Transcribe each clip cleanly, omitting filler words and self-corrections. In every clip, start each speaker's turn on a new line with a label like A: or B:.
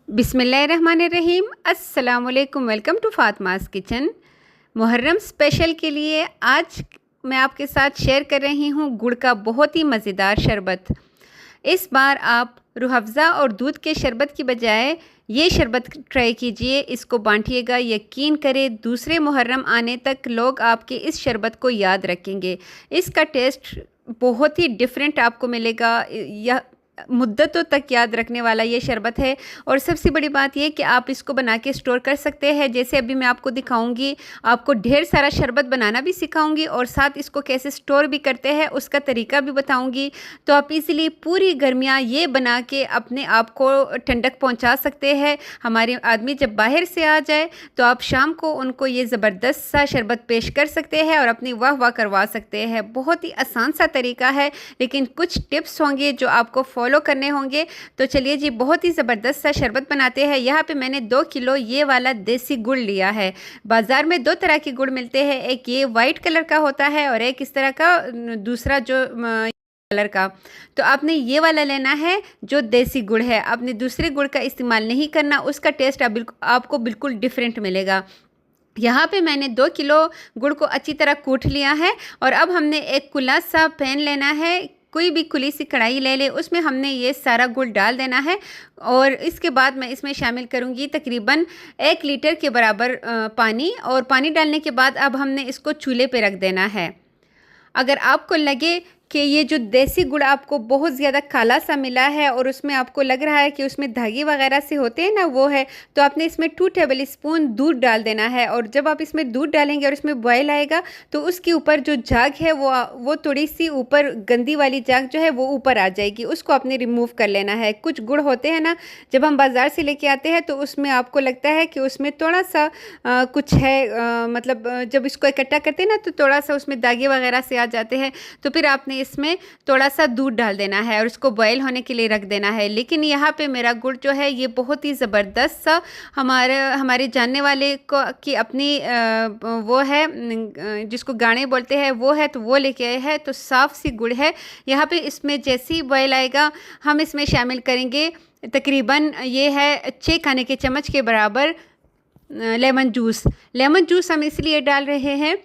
A: बिस्मिल्लाहिर्रहमानिर्रहीम। अस्सलामुअलैकुम। Welcome to Fatima's kitchen. Muharram special के लिए आज मैं आपके साथ शेयर कर रही हूँ गुड़ का बहुत ही मज़ेदार शरबत। इस बार आप रूह अफ़ज़ा और दूध के शरबत की बजाय ये शरबत ट्राई कीजिए, इसको बांटिएगा। यकीन करें दूसरे मुहर्रम आने तक लोग आपके इस शरबत को याद रखेंगे। इसका टेस्ट बहुत ही डिफरेंट आपको मिलेगा। यह मुद्दतों तक याद रखने वाला ये शरबत है। और सबसे बड़ी बात ये कि आप इसको बना के स्टोर कर सकते हैं। जैसे अभी मैं आपको दिखाऊंगी, आपको ढेर सारा शरबत बनाना भी सिखाऊंगी और साथ इसको कैसे स्टोर भी करते हैं उसका तरीका भी बताऊंगी। तो आप इजीली पूरी गर्मियाँ ये बना के अपने आप को ठंडक पहुंचा सकते हैं। हमारे आदमी जब बाहर से आ जाए तो आप शाम को उनको ये ज़बरदस्त सा शरबत पेश कर सकते हैं और अपनी वाह वाह करवा सकते हैं। बहुत ही आसान सा तरीका है, लेकिन कुछ टिप्स होंगे जो आपको फॉलो करने होंगे। तो चलिए जी, बहुत ही ज़बरदस्त सा शरबत बनाते हैं। यहाँ पे मैंने 2 किलो ये वाला देसी गुड़ लिया है। बाज़ार में 2 तरह के गुड़ मिलते हैं, एक ये वाइट कलर का होता है और एक इस तरह का दूसरा जो कलर का। तो आपने ये वाला लेना है जो देसी गुड़ है। आपने दूसरे गुड़ का इस्तेमाल नहीं करना, उसका टेस्ट आपको बिल्कुल डिफरेंट मिलेगा। यहाँ पे मैंने 2 किलो गुड़ को अच्छी तरह कूट लिया है और अब हमने एक खुला सा पैन लेना है। कोई भी खुली सी कढ़ाई ले ले, उसमें हमने ये सारा गुड़ डाल देना है और इसके बाद मैं इसमें शामिल करूँगी तकरीबन 1 लीटर के बराबर पानी। और पानी डालने के बाद अब हमने इसको चूल्हे पे रख देना है। अगर आपको लगे कि ये जो देसी गुड़ आपको बहुत ज़्यादा काला सा मिला है और उसमें आपको लग रहा है कि उसमें धागे वगैरह से होते हैं ना, वो है, तो आपने इसमें 2 टेबल स्पून दूध डाल देना है। और जब आप इसमें दूध डालेंगे और इसमें बॉयल आएगा तो उसके ऊपर जो झाग है वो थोड़ी सी ऊपर गंदी वाली झाग जो है वो ऊपर आ जाएगी, उसको आपने रिमूव कर लेना है। कुछ गुड़ होते हैं ना, जब हम बाज़ार से लेके आते हैं तो उसमें आपको लगता है कि उसमें थोड़ा सा कुछ है, मतलब जब इसको इकट्ठा करते हैं ना तो थोड़ा सा उसमें दागे वगैरह से आ जाते हैं। तो फिर आपने इसमें थोड़ा सा दूध डाल देना है और उसको बॉयल होने के लिए रख देना है। लेकिन यहाँ पे मेरा गुड़ जो है ये बहुत ही ज़बरदस्त सा हमारे जानने वाले को की अपनी वो है, जिसको गाने बोलते हैं वो है, तो वो लेके आए हैं। तो साफ़ सी गुड़ है। यहाँ पे इसमें जैसे ही बॉयल आएगा हम इसमें शामिल करेंगे तकरीबन ये है 6 खाने के चम्मच के बराबर लेमन जूस। लेमन जूस हम इसलिए डाल रहे हैं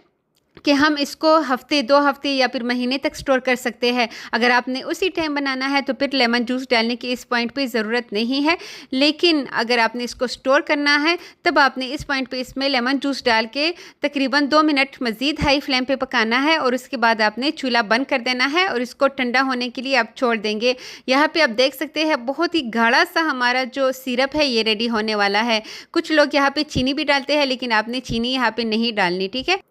A: कि हम इसको हफ्ते 2 हफ्ते या फिर महीने तक स्टोर कर सकते हैं। अगर आपने उसी टाइम बनाना है तो फिर लेमन जूस डालने की इस पॉइंट पे ज़रूरत नहीं है। लेकिन अगर आपने इसको स्टोर करना है तब आपने इस पॉइंट पे इसमें लेमन जूस डाल के तकरीबन 2 मिनट मज़ीद हाई फ्लेम पे पकाना है और उसके बाद आपने चूल्हा बंद कर देना है और इसको ठंडा होने के लिए आप छोड़ देंगे। यहाँ पर आप देख सकते हैं बहुत ही गाढ़ा सा हमारा जो सिरप है ये रेडी होने वाला है। कुछ लोग यहाँ पर चीनी भी डालते हैं, लेकिन आपने चीनी यहाँ पर नहीं डालनी, ठीक है।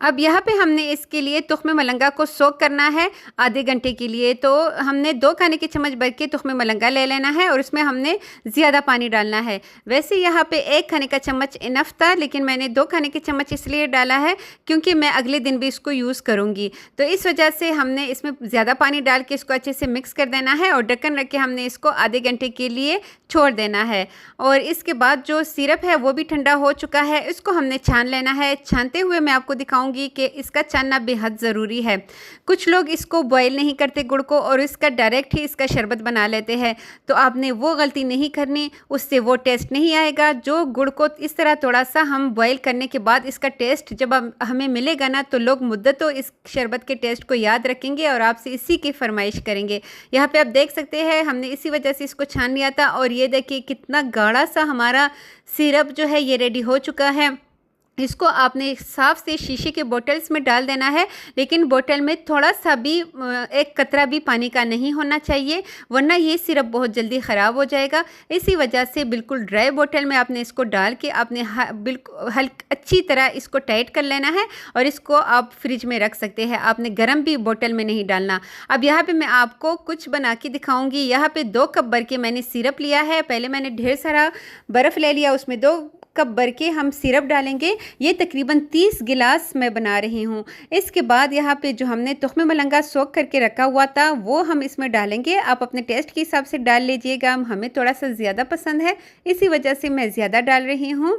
A: अब यहाँ पे हमने इसके लिए तुख्मे मलंगा को सोक करना है आधे घंटे के लिए। तो हमने 2 खाने के चम्मच भर के तुख्मे मलंगा ले लेना है और इसमें हमने ज़्यादा पानी डालना है। वैसे यहाँ पे 1 खाने का चम्मच इनफ था, लेकिन मैंने 2 खाने के चम्मच इसलिए डाला है क्योंकि मैं अगले दिन भी इसको यूज़ करूँगी। तो इस वजह से हमने इसमें ज़्यादा पानी डाल के इसको अच्छे से मिक्स कर देना है और ढक्कन रख के हमने इसको आधे घंटे के लिए छोड़ देना है। और इसके बाद जो सिरप है वो भी ठंडा हो चुका है, इसको हमने छान लेना है। छानते हुए मैं आपको दिखाऊंगी कि इसका छानना बेहद ज़रूरी है। कुछ लोग इसको बॉयल नहीं करते गुड़ को और इसका डायरेक्ट ही इसका शरबत बना लेते हैं। तो आपने वो गलती नहीं करनी, उससे वो टेस्ट नहीं आएगा। जो गुड़ को इस तरह थोड़ा सा हम बॉयल करने के बाद इसका टेस्ट जब हमें मिलेगा ना, तो लोग मुद्दतों इस शरबत के टेस्ट को याद रखेंगे और आपसे इसी की फरमाइश करेंगे। यहाँ पे आप देख सकते हैं हमने इसी वजह से इसको छान लिया था। और ये देखिए कितना गाढ़ा सा हमारा सिरप जो है ये रेडी हो चुका है। इसको आपने साफ़ से शीशे के बोतल्स में डाल देना है, लेकिन बोतल में थोड़ा सा भी एक कतरा भी पानी का नहीं होना चाहिए, वरना ये सिरप बहुत जल्दी ख़राब हो जाएगा। इसी वजह से बिल्कुल ड्राई बोतल में आपने इसको डाल के आपने बिल्कुल अच्छी तरह इसको टाइट कर लेना है और इसको आप फ्रिज में रख सकते हैं। आपने गर्म भी बोतल में नहीं डालना। अब यहाँ पे मैं आपको कुछ बना के दिखाऊँगी। यहाँ पे 2 कप भर के मैंने सिरप लिया है। पहले मैंने ढेर सारा बर्फ़ ले लिया, उसमें 2 कप भर के हम सिरप डालेंगे। ये तकरीबन 30 गिलास मैं बना रही हूँ। इसके बाद यहाँ पे जो हमने तुख्मे मलंगा सोक करके रखा हुआ था वो हम इसमें डालेंगे। आप अपने टेस्ट के हिसाब से डाल लीजिएगा। हमें थोड़ा सा ज़्यादा पसंद है, इसी वजह से मैं ज़्यादा डाल रही हूँ।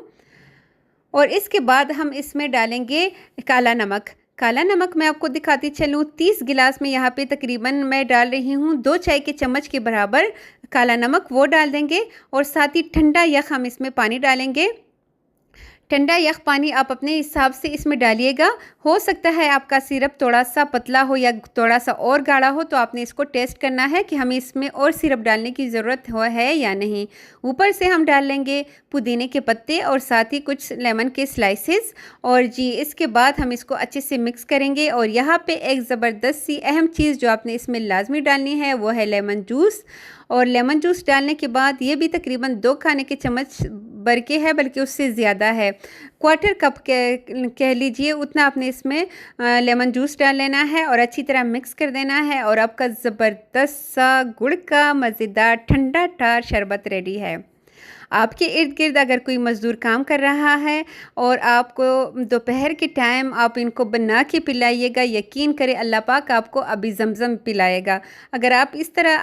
A: और इसके बाद हम इसमें डालेंगे काला नमक। काला नमक मैं आपको दिखाती चलूँ, 30 गिलास में यहाँ पे तकरीबन मैं डाल रही हूँ 2 चाय के चम्मच के बराबर काला नमक वो डाल देंगे और साथ ही ठंडा यख हम इसमें पानी डालेंगे। ठंडा यख पानी आप अपने हिसाब से इसमें डालिएगा। हो सकता है आपका सिरप थोड़ा सा पतला हो या थोड़ा सा और गाढ़ा हो, तो आपने इसको टेस्ट करना है कि हमें इसमें और सिरप डालने की ज़रूरत है या नहीं। ऊपर से हम डाल लेंगे पुदीने के पत्ते और साथ ही कुछ लेमन के स्लाइसेस। और जी इसके बाद हम इसको अच्छे से मिक्स करेंगे। और यहाँ पे एक ज़बरदस्त सी अहम चीज़ जो आपने इसमें लाजमी डालनी है वो है लेमन जूस। और लेमन जूस डालने के बाद ये भी तकरीबन 2 खाने के चम्मच भर के है, बल्कि उससे ज़्यादा है, क्वार्टर कप कह लीजिए, उतना आपने इसमें लेमन जूस डाल लेना है और अच्छी तरह मिक्स कर देना है। और आपका ज़बरदस्त सा गुड़ का मज़ेदार ठंडा टार शरबत रेडी है। आपके इर्द गिर्द अगर कोई मज़दूर काम कर रहा है और आपको दोपहर के टाइम आप इनको बना के पिलाइएगा, यकीन करें अल्लाह पाक आपको अभी ज़मज़म पिलाएगा। अगर आप इस तरह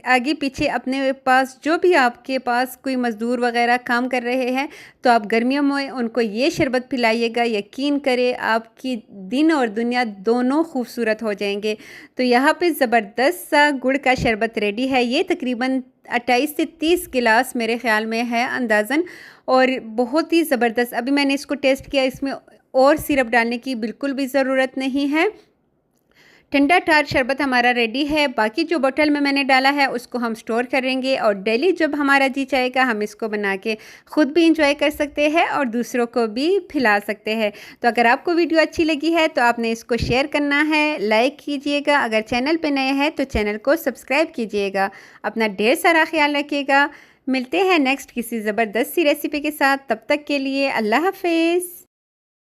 A: आगे पीछे अपने पास जो भी आपके पास कोई मज़दूर वग़ैरह काम कर रहे हैं, तो आप गर्मियों में उनको ये शरबत पिलाइएगा, यकीन करें आपकी दिन और दुनिया दोनों खूबसूरत हो जाएंगे। तो यहाँ पे ज़बरदस्त सा गुड़ का शरबत रेडी है। ये तकरीबन 28 से 30 गिलास मेरे ख़्याल में है अंदाज़न, और बहुत ही ज़बरदस्त। अभी मैंने इसको टेस्ट किया, इसमें और सिरप डालने की बिल्कुल भी ज़रूरत नहीं है। ठंडा टार शरबत हमारा रेडी है। बाकी जो बोतल में मैंने डाला है उसको हम स्टोर करेंगे और डेली जब हमारा जी चाहेगा हम इसको बना के ख़ुद भी इंजॉय कर सकते हैं और दूसरों को भी खिला सकते हैं। तो अगर आपको वीडियो अच्छी लगी है तो आपने इसको शेयर करना है, लाइक कीजिएगा। अगर चैनल पे नए हैं तो चैनल को सब्सक्राइब कीजिएगा। अपना ढेर सारा ख्याल रखिएगा। मिलते हैं नेक्स्ट किसी ज़बरदस्त सी रेसिपी के साथ। तब तक के लिए अल्लाह हाफिज़।